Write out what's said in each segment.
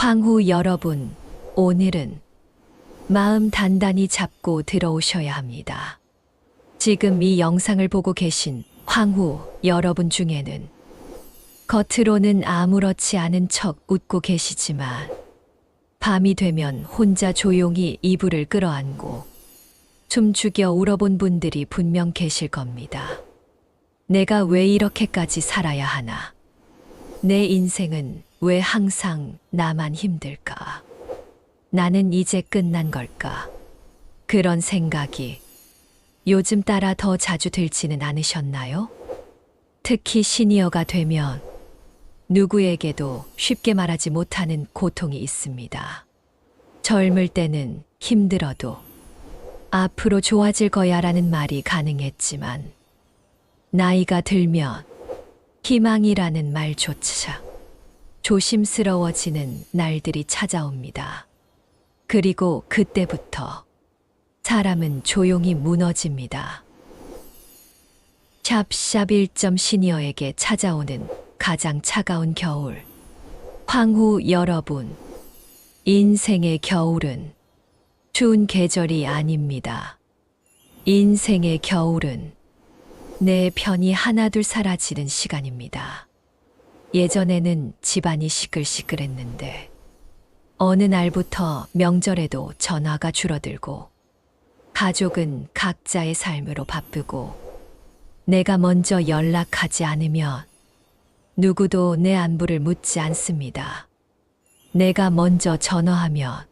황후 여러분, 오늘은 마음 단단히 잡고 들어오셔야 합니다. 지금 이 영상을 보고 계신 황후 여러분 중에는 겉으로는 아무렇지 않은 척 웃고 계시지만 밤이 되면 혼자 조용히 이불을 끌어안고 춤추겨 울어본 분들이 분명 계실 겁니다. 내가 왜 이렇게까지 살아야 하나? 내 인생은 왜 항상 나만 힘들까? 나는 이제 끝난 걸까? 그런 생각이 요즘 따라 더 자주 들지는 않으셨나요? 특히 시니어가 되면 누구에게도 쉽게 말하지 못하는 고통이 있습니다. 젊을 때는 힘들어도 앞으로 좋아질 거야 라는 말이 가능했지만 나이가 들면 희망이라는 말조차 조심스러워지는 날들이 찾아옵니다. 그리고 그때부터 사람은 조용히 무너집니다. 샵샵 1점 시니어에게 찾아오는 가장 차가운 겨울. 황후 여러분, 인생의 겨울은 추운 계절이 아닙니다. 인생의 겨울은 내 편이 하나둘 사라지는 시간입니다. 예전에는 집안이 시끌시끌했는데 어느 날부터 명절에도 전화가 줄어들고 가족은 각자의 삶으로 바쁘고 내가 먼저 연락하지 않으면 누구도 내 안부를 묻지 않습니다. 내가 먼저 전화하면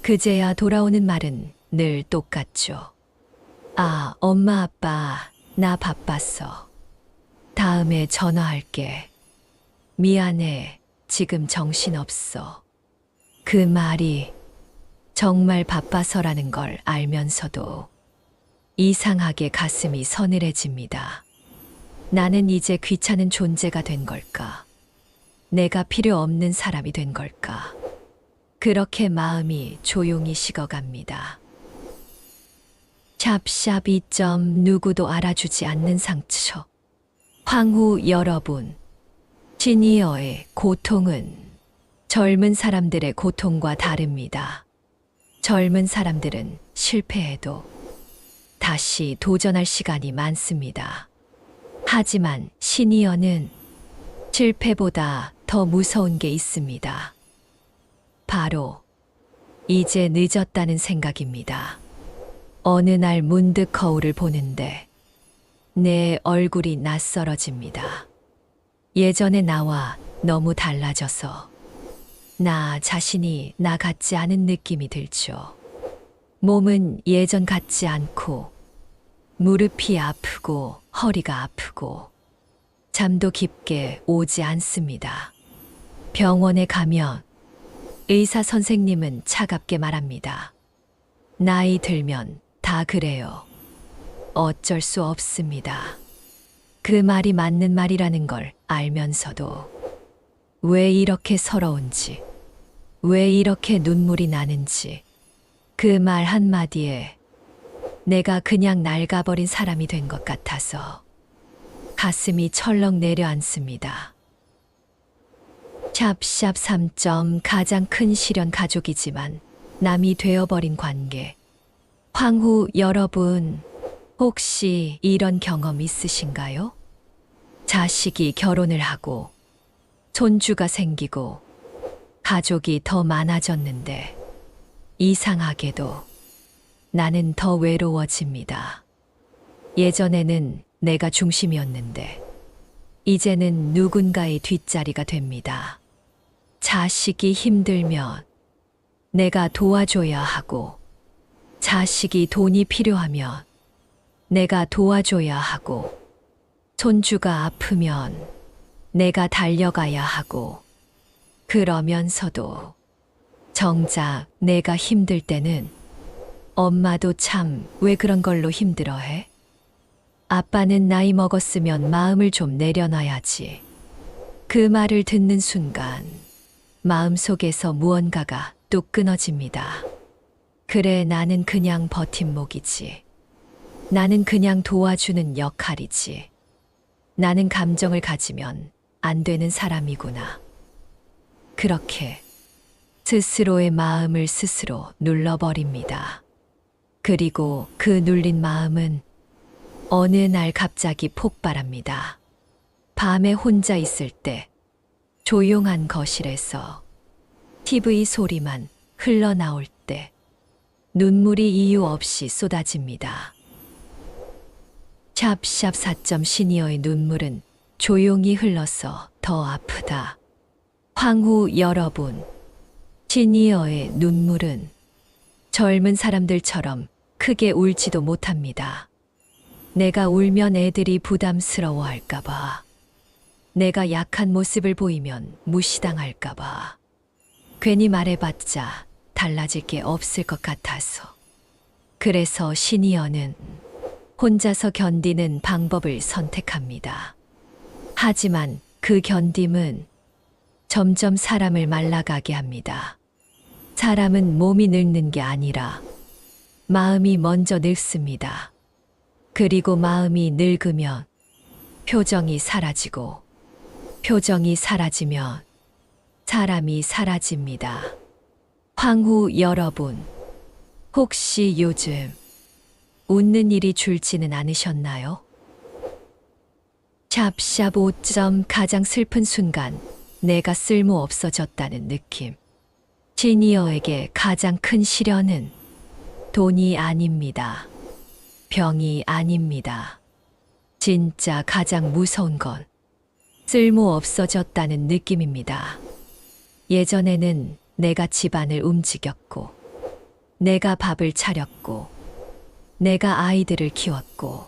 그제야 돌아오는 말은 늘 똑같죠. 아, 엄마, 아빠, 나 바빴어. 다음에 전화할게. 미안해, 지금 정신없어. 그 말이 정말 바빠서라는 걸 알면서도 이상하게 가슴이 서늘해집니다. 나는 이제 귀찮은 존재가 된 걸까? 내가 필요 없는 사람이 된 걸까? 그렇게 마음이 조용히 식어갑니다. 샵샵 2점 누구도 알아주지 않는 상처. 황후 여러분, 시니어의 고통은 젊은 사람들의 고통과 다릅니다. 젊은 사람들은 실패해도 다시 도전할 시간이 많습니다. 하지만 시니어는 실패보다 더 무서운 게 있습니다. 바로 이제 늦었다는 생각입니다. 어느 날 문득 거울을 보는데 내 얼굴이 낯설어집니다. 예전의 나와 너무 달라져서 나 자신이 나 같지 않은 느낌이 들죠. 몸은 예전 같지 않고 무릎이 아프고 허리가 아프고 잠도 깊게 오지 않습니다. 병원에 가면 의사 선생님은 차갑게 말합니다. 나이 들면 다 그래요. 어쩔 수 없습니다. 그 말이 맞는 말이라는 걸 알면서도 왜 이렇게 서러운지, 왜 이렇게 눈물이 나는지 그 말 한마디에 내가 그냥 낡아버린 사람이 된 것 같아서 가슴이 철렁 내려앉습니다. 샵샵 3점 가장 큰 시련 가족이지만 남이 되어버린 관계. 황후 여러분, 혹시 이런 경험 있으신가요? 자식이 결혼을 하고 손주가 생기고 가족이 더 많아졌는데 이상하게도 나는 더 외로워집니다. 예전에는 내가 중심이었는데 이제는 누군가의 뒷자리가 됩니다. 자식이 힘들면 내가 도와줘야 하고 자식이 돈이 필요하면 내가 도와줘야 하고 손주가 아프면 내가 달려가야 하고 그러면서도 정작 내가 힘들 때는 엄마도 참 왜 그런 걸로 힘들어해? 아빠는 나이 먹었으면 마음을 좀 내려놔야지. 그 말을 듣는 순간 마음속에서 무언가가 뚝 끊어집니다. 그래, 나는 그냥 버팀목이지. 나는 그냥 도와주는 역할이지. 나는 감정을 가지면 안 되는 사람이구나. 그렇게 스스로의 마음을 스스로 눌러버립니다. 그리고 그 눌린 마음은 어느 날 갑자기 폭발합니다. 밤에 혼자 있을 때 조용한 거실에서 TV 소리만 흘러나올 때 눈물이 이유 없이 쏟아집니다. 샵샵 4점 시니어의 눈물은 조용히 흘러서 더 아프다. 황후 여러분, 시니어의 눈물은 젊은 사람들처럼 크게 울지도 못합니다. 내가 울면 애들이 부담스러워할까봐. 내가 약한 모습을 보이면 무시당할까봐. 괜히 말해봤자 달라질 게 없을 것 같아서. 그래서 시니어는 혼자서 견디는 방법을 선택합니다. 하지만 그 견딤은 점점 사람을 말라가게 합니다. 사람은 몸이 늙는 게 아니라 마음이 먼저 늙습니다. 그리고 마음이 늙으면 표정이 사라지고 표정이 사라지면 사람이 사라집니다. 황후 여러분, 혹시 요즘 웃는 일이 줄지는 않으셨나요? 샵샵 5점 가장 슬픈 순간 내가 쓸모 없어졌다는 느낌. 시니어에게 가장 큰 시련은 돈이 아닙니다. 병이 아닙니다. 진짜 가장 무서운 건 쓸모 없어졌다는 느낌입니다. 예전에는 내가 집안을 움직였고, 내가 밥을 차렸고, 내가 아이들을 키웠고,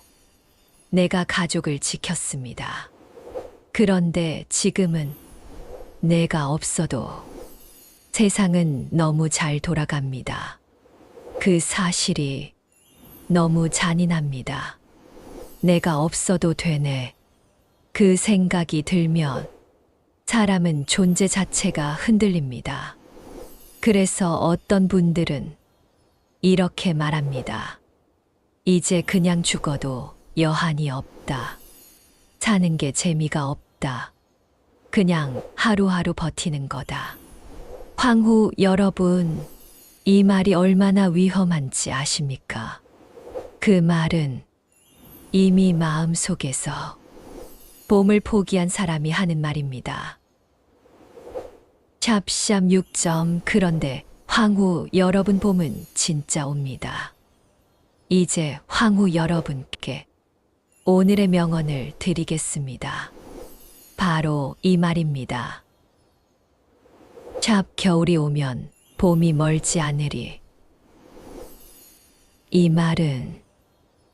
내가 가족을 지켰습니다. 그런데 지금은 내가 없어도 세상은 너무 잘 돌아갑니다. 그 사실이 너무 잔인합니다. 내가 없어도 되네. 그 생각이 들면 사람은 존재 자체가 흔들립니다. 그래서 어떤 분들은 이렇게 말합니다. 이제 그냥 죽어도 여한이 없다. 사는 게 재미가 없다. 그냥 하루하루 버티는 거다. 황후 여러분, 이 말이 얼마나 위험한지 아십니까? 그 말은 이미 마음속에서 봄을 포기한 사람이 하는 말입니다. 샵샵 6점. 그런데 황후 여러분, 봄은 진짜 옵니다. 이제 황후 여러분께 오늘의 명언을 드리겠습니다. 바로 이 말입니다. 샵 겨울이 오면 봄이 멀지 않으리. 이 말은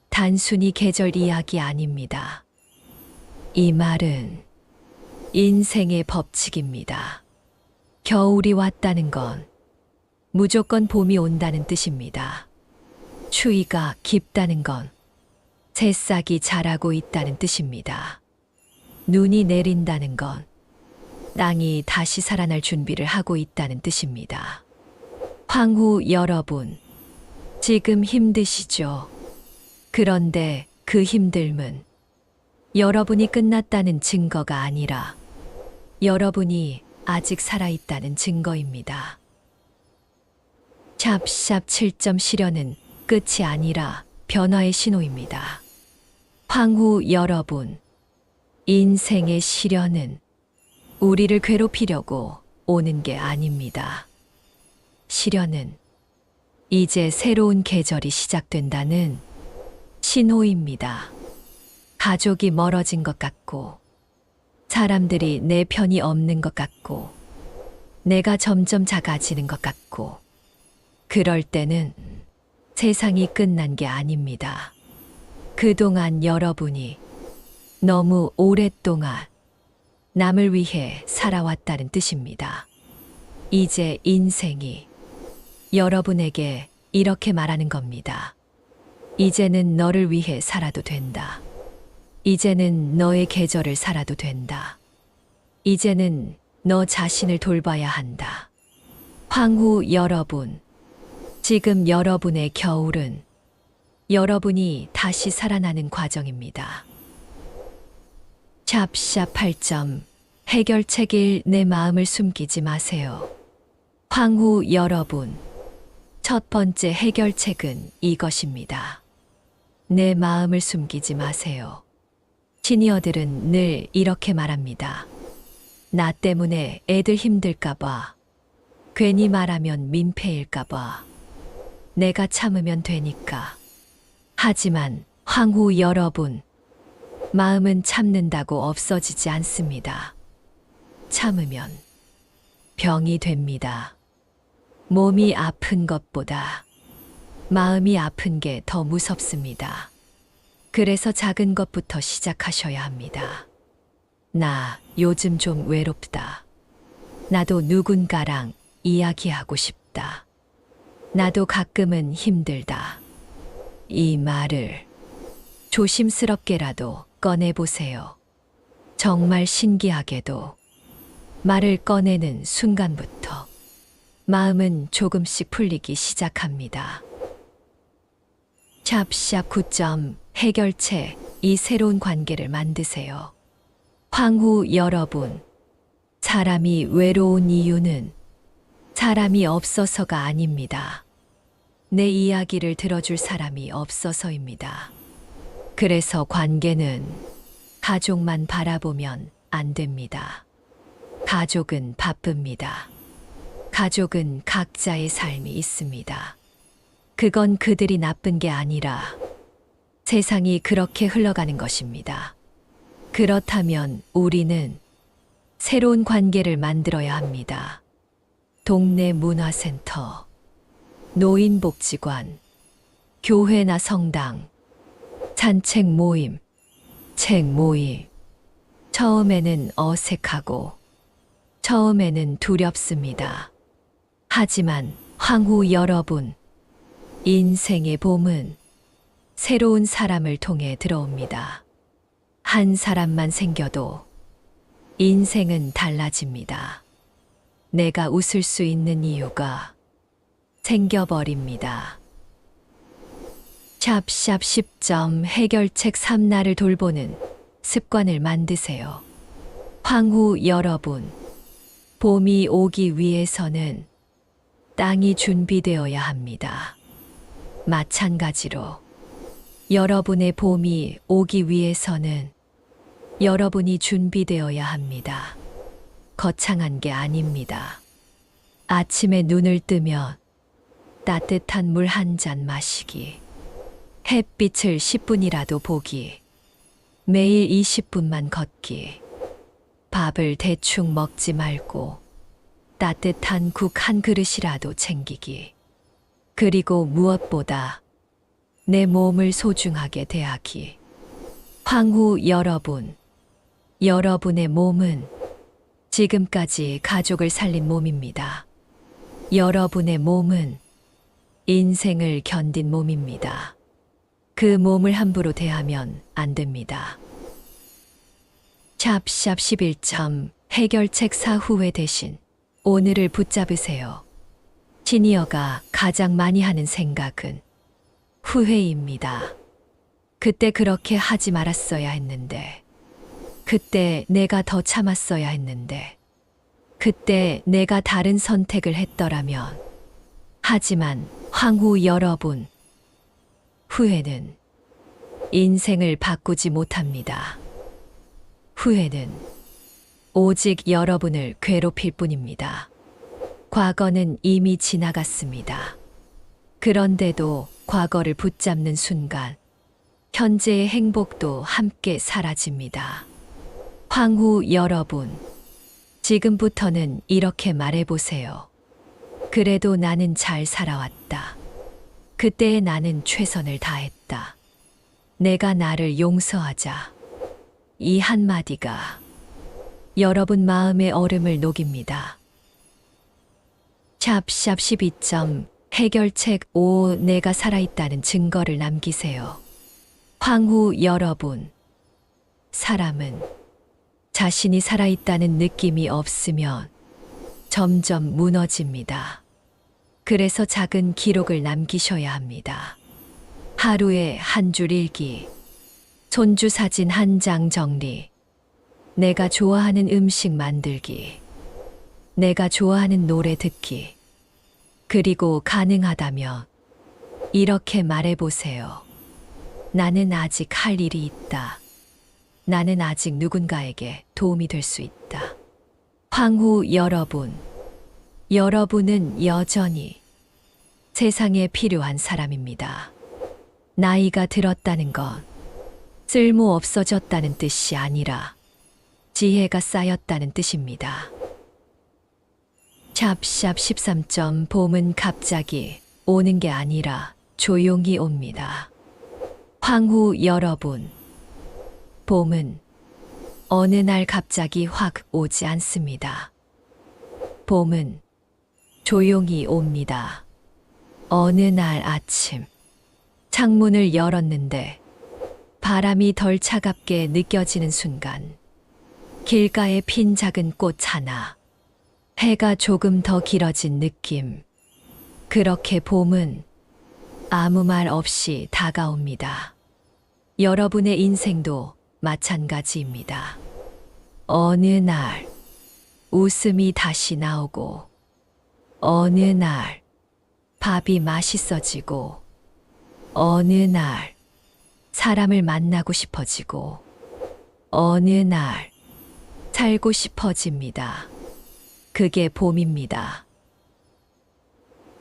단순히 계절 이야기 아닙니다. 이 말은 인생의 법칙입니다. 겨울이 왔다는 건 무조건 봄이 온다는 뜻입니다. 추위가 깊다는 건 새싹이 자라고 있다는 뜻입니다. 눈이 내린다는 건 땅이 다시 살아날 준비를 하고 있다는 뜻입니다. 황후 여러분, 지금 힘드시죠? 그런데 그 힘듦은 여러분이 끝났다는 증거가 아니라 여러분이 아직 살아있다는 증거입니다. 샵샵 7점. 시련은 끝이 아니라 변화의 신호입니다. 황후 여러분, 인생의 시련은 우리를 괴롭히려고 오는 게 아닙니다. 시련은 이제 새로운 계절이 시작된다는 신호입니다. 가족이 멀어진 것 같고, 사람들이 내 편이 없는 것 같고, 내가 점점 작아지는 것 같고, 그럴 때는 세상이 끝난 게 아닙니다. 그동안 여러분이 너무 오랫동안 남을 위해 살아왔다는 뜻입니다. 이제 인생이 여러분에게 이렇게 말하는 겁니다. 이제는 너를 위해 살아도 된다. 이제는 너의 계절을 살아도 된다. 이제는 너 자신을 돌봐야 한다. 황후 여러분, 지금 여러분의 겨울은 여러분이 다시 살아나는 과정입니다. 샵샵 8점. 해결책 1. 내 마음을 숨기지 마세요. 황후 여러분, 첫 번째 해결책은 이것입니다. 내 마음을 숨기지 마세요. 시니어들은 늘 이렇게 말합니다. 나 때문에 애들 힘들까봐, 괜히 말하면 민폐일까봐, 내가 참으면 되니까. 하지만 황후 여러분, 마음은 참는다고 없어지지 않습니다. 참으면 병이 됩니다. 몸이 아픈 것보다 마음이 아픈 게 더 무섭습니다. 그래서 작은 것부터 시작하셔야 합니다. 나 요즘 좀 외롭다. 나도 누군가랑 이야기하고 싶다. 나도 가끔은 힘들다. 이 말을 조심스럽게라도 꺼내보세요. 정말 신기하게도 말을 꺼내는 순간부터 마음은 조금씩 풀리기 시작합니다. 샵샵 9점 해결책. 이 새로운 관계를 만드세요. 황후 여러분, 사람이 외로운 이유는 사람이 없어서가 아닙니다. 내 이야기를 들어줄 사람이 없어서입니다. 그래서 관계는 가족만 바라보면 안 됩니다. 가족은 바쁩니다. 가족은 각자의 삶이 있습니다. 그건 그들이 나쁜 게 아니라 세상이 그렇게 흘러가는 것입니다. 그렇다면 우리는 새로운 관계를 만들어야 합니다. 동네 문화센터, 노인복지관, 교회나 성당, 산책 모임, 책 모임. 처음에는 어색하고, 처음에는 두렵습니다. 하지만 황후 여러분, 인생의 봄은 새로운 사람을 통해 들어옵니다. 한 사람만 생겨도 인생은 달라집니다. 내가 웃을 수 있는 이유가 생겨버립니다. 샵샵 10점 해결책 3. 나를 돌보는 습관을 만드세요. 황후 여러분, 봄이 오기 위해서는 땅이 준비되어야 합니다. 마찬가지로 여러분의 봄이 오기 위해서는 여러분이 준비되어야 합니다. 거창한 게 아닙니다. 아침에 눈을 뜨면 따뜻한 물 한 잔 마시기, 햇빛을 10분이라도 보기, 매일 20분만 걷기, 밥을 대충 먹지 말고 따뜻한 국 한 그릇이라도 챙기기, 그리고 무엇보다 내 몸을 소중하게 대하기. 황후 여러분, 여러분의 몸은 지금까지 가족을 살린 몸입니다. 여러분의 몸은 인생을 견딘 몸입니다. 그 몸을 함부로 대하면 안 됩니다. 샵샵 11점 해결책 4. 후회 대신 오늘을 붙잡으세요. 시니어가 가장 많이 하는 생각은 후회입니다. 그때 그렇게 하지 말았어야 했는데, 그때 내가 더 참았어야 했는데, 그때 내가 다른 선택을 했더라면. 하지만 황후 여러분, 후회는 인생을 바꾸지 못합니다. 후회는 오직 여러분을 괴롭힐 뿐입니다. 과거는 이미 지나갔습니다. 그런데도 과거를 붙잡는 순간, 현재의 행복도 함께 사라집니다. 황후 여러분, 지금부터는 이렇게 말해보세요. 그래도 나는 잘 살아왔다. 그때의 나는 최선을 다했다. 내가 나를 용서하자. 이 한마디가 여러분 마음의 얼음을 녹입니다. 샵샵 12점 해결책 5. 내가 살아있다는 증거를 남기세요. 황후 여러분, 사람은 자신이 살아있다는 느낌이 없으면 점점 무너집니다. 그래서 작은 기록을 남기셔야 합니다. 하루에 한 줄 일기, 손주 사진 한 장 정리, 내가 좋아하는 음식 만들기, 내가 좋아하는 노래 듣기, 그리고 가능하다면 이렇게 말해보세요. 나는 아직 할 일이 있다. 나는 아직 누군가에게 도움이 될 수 있다. 황후 여러분, 여러분은 여전히 세상에 필요한 사람입니다. 나이가 들었다는 건 쓸모 없어졌다는 뜻이 아니라 지혜가 쌓였다는 뜻입니다. 샵샵 13점 봄은 갑자기 오는 게 아니라 조용히 옵니다. 황후 여러분, 봄은 어느 날 갑자기 확 오지 않습니다. 봄은 조용히 옵니다. 어느 날 아침, 창문을 열었는데 바람이 덜 차갑게 느껴지는 순간, 길가에 핀 작은 꽃 하나, 해가 조금 더 길어진 느낌. 그렇게 봄은 아무 말 없이 다가옵니다. 여러분의 인생도 마찬가지입니다. 어느 날 웃음이 다시 나오고, 어느 날 밥이 맛있어지고, 어느 날 사람을 만나고 싶어지고, 어느 날 살고 싶어집니다. 그게 봄입니다.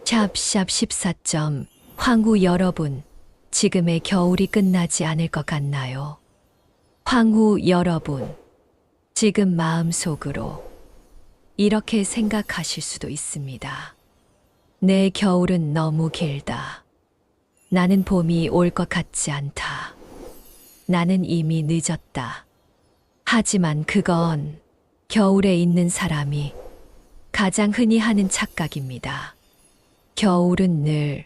샵샵 14점 황후 여러분, 지금의 겨울이 끝나지 않을 것 같나요? 황후 여러분, 지금 마음속으로 이렇게 생각하실 수도 있습니다. 내 겨울은 너무 길다. 나는 봄이 올 것 같지 않다. 나는 이미 늦었다. 하지만 그건 겨울에 있는 사람이 가장 흔히 하는 착각입니다. 겨울은 늘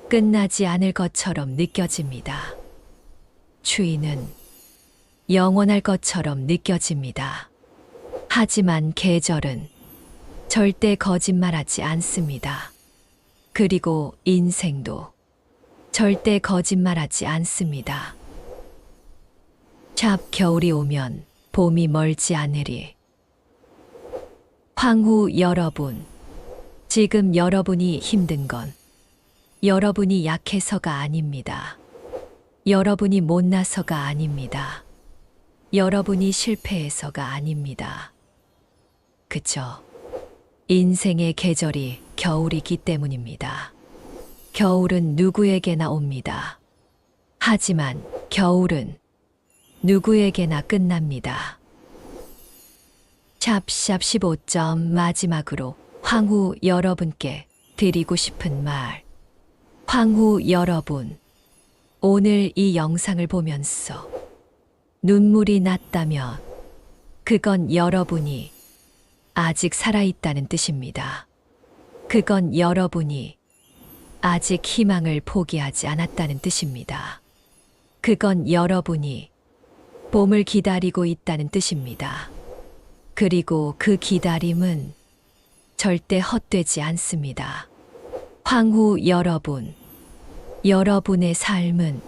끝나지 않을 것처럼 느껴집니다. 추위는 영원할 것처럼 느껴집니다. 하지만 계절은 절대 거짓말하지 않습니다. 그리고 인생도 절대 거짓말하지 않습니다. 샵 겨울이 오면 봄이 멀지 않으리. 황후 여러분, 지금 여러분이 힘든 건 여러분이 약해서가 아닙니다. 여러분이 못나서가 아닙니다. 여러분이 실패해서가 아닙니다. 그저 인생의 계절이 겨울이기 때문입니다. 겨울은 누구에게나 옵니다. 하지만 겨울은 누구에게나 끝납니다. 샵샵 15점 마지막으로 황후 여러분께 드리고 싶은 말. 황후 여러분, 오늘 이 영상을 보면서 눈물이 났다면 그건 여러분이 아직 살아있다는 뜻입니다. 그건 여러분이 아직 희망을 포기하지 않았다는 뜻입니다. 그건 여러분이 봄을 기다리고 있다는 뜻입니다. 그리고 그 기다림은 절대 헛되지 않습니다. 황후 여러분, 여러분의 삶은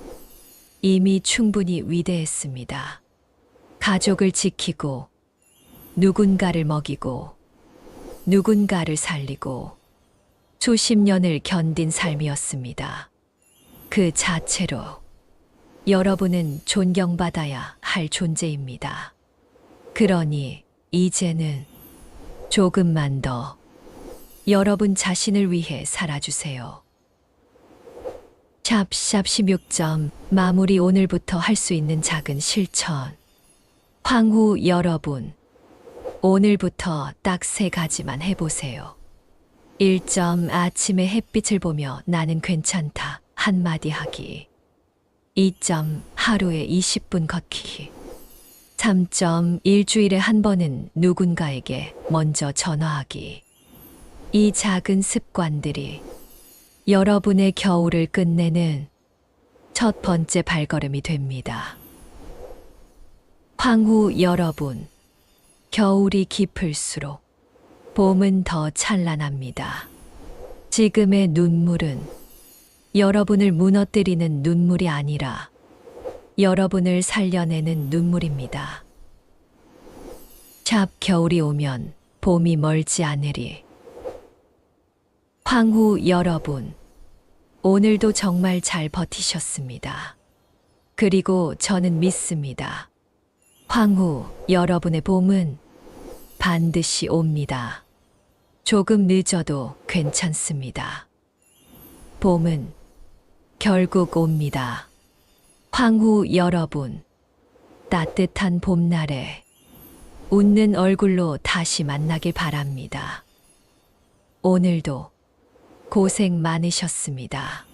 이미 충분히 위대했습니다. 가족을 지키고, 누군가를 먹이고, 누군가를 살리고, 수십 년을 견딘 삶이었습니다. 그 자체로 여러분은 존경받아야 할 존재입니다. 그러니 이제는 조금만 더 여러분 자신을 위해 살아주세요. 샵샵 16점 마무리. 오늘부터 할 수 있는 작은 실천. 황후 여러분, 오늘부터 딱 3가지만 해보세요. 1점 아침에 햇빛을 보며 나는 괜찮다 한마디 하기. 2점 하루에 20분 걷기. 3점 일주일에 한 번은 누군가에게 먼저 전화하기. 이 작은 습관들이 여러분의 겨울을 끝내는 첫 번째 발걸음이 됩니다. 황후 여러분, 겨울이 깊을수록 봄은 더 찬란합니다. 지금의 눈물은 여러분을 무너뜨리는 눈물이 아니라 여러분을 살려내는 눈물입니다. 샵 겨울이 오면 봄이 멀지 않으리. 황후 여러분, 오늘도 정말 잘 버티셨습니다. 그리고 저는 믿습니다. 황후 여러분의 봄은 반드시 옵니다. 조금 늦어도 괜찮습니다. 봄은 결국 옵니다. 황후 여러분, 따뜻한 봄날에 웃는 얼굴로 다시 만나길 바랍니다. 오늘도 고생 많으셨습니다.